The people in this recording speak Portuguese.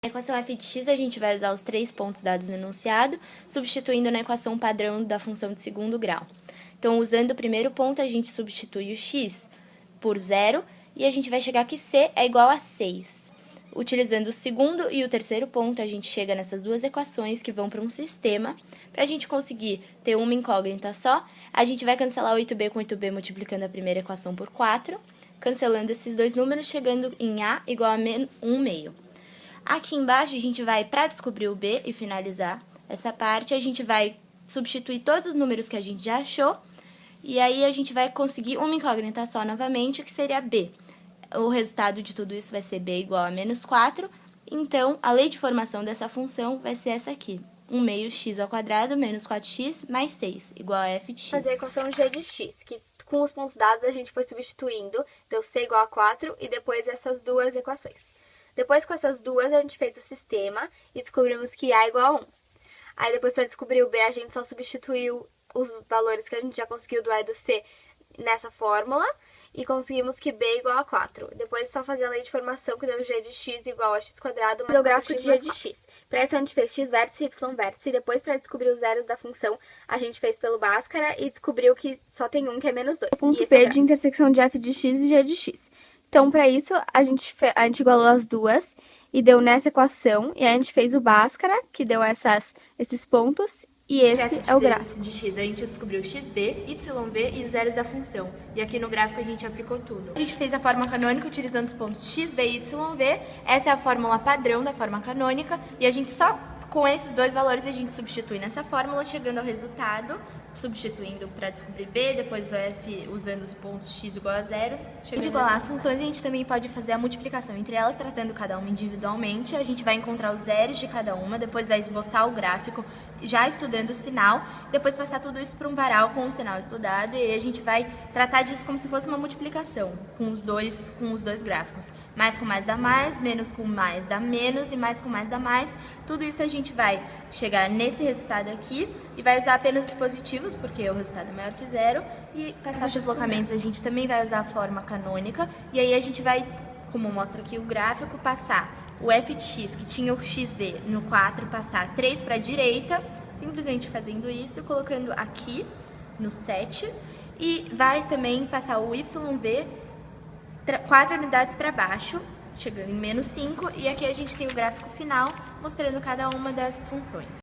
Na equação f de x, a gente vai usar os 3 pontos dados no enunciado, substituindo na equação padrão da função de segundo grau. Então, usando o primeiro ponto, a gente substitui o x por 0 e a gente vai chegar que c é igual a 6. Utilizando o segundo e o terceiro ponto, a gente chega nessas duas equações que vão para um sistema. Para a gente conseguir ter uma incógnita só, a gente vai cancelar 8b com 8b multiplicando a primeira equação por 4, cancelando esses dois números, chegando em a igual a 1 meio. Aqui embaixo, a gente vai, para descobrir o b e finalizar essa parte, a gente vai substituir todos os números que a gente já achou, e aí a gente vai conseguir uma incógnita só novamente, que seria b. O resultado de tudo isso vai ser b igual a menos 4, então a lei de formação dessa função vai ser essa aqui. 1 meio x ao quadrado menos 4x mais 6, igual a f de x. Fazer a equação g de x, que com os pontos dados a gente foi substituindo, deu c igual a 4 e depois essas duas equações. Depois, com essas duas, a gente fez o sistema e descobrimos que a igual a 1. Aí, depois, para descobrir o b, a gente só substituiu os valores que a gente já conseguiu do a e do c nessa fórmula e conseguimos que b é igual a 4. Depois, só fazer a lei de formação, que deu g de x igual a x quadrado mais o gráfico de g de x. Para isso, a gente fez x vértice e y vértice. E depois, para descobrir os zeros da função, a gente fez pelo Bhaskara e descobriu que só tem um, que é menos 2. O ponto P de intersecção de f de x e g de x. Então, para isso, a gente igualou as duas e deu nessa equação. E a gente fez o Bhaskara, que deu esses pontos, e esse é o gráfico. De x, a gente descobriu xv, yv e os zeros da função. E aqui no gráfico a gente aplicou tudo. A gente fez a forma canônica utilizando os pontos xv e yv. Essa é a fórmula padrão da forma canônica. E a gente só com esses dois valores a gente substitui nessa fórmula, chegando ao resultado, substituindo para descobrir b, depois o f usando os pontos x igual a 0. De igualar as funções, a gente também pode fazer a multiplicação entre elas, tratando cada uma individualmente. A gente vai encontrar os zeros de cada uma, depois vai esboçar o gráfico, já estudando o sinal, depois passar tudo isso para um varal com o sinal estudado, e aí a gente vai tratar disso como se fosse uma multiplicação com os dois gráficos. Mais com mais dá mais, menos com mais dá menos, e mais com mais dá mais. Tudo isso a gente vai chegar nesse resultado aqui e vai usar apenas os positivos, porque o resultado é maior que 0, e passar os deslocamentos a gente também vai usar a forma canônica, e aí a gente vai, como mostra aqui o gráfico, passar o f de x, que tinha o xv no 4, passar 3 para a direita, simplesmente fazendo isso, colocando aqui no 7, e vai também passar o yv 4 unidades para baixo, chegando em menos 5, e aqui a gente tem o gráfico final, mostrando cada uma das funções.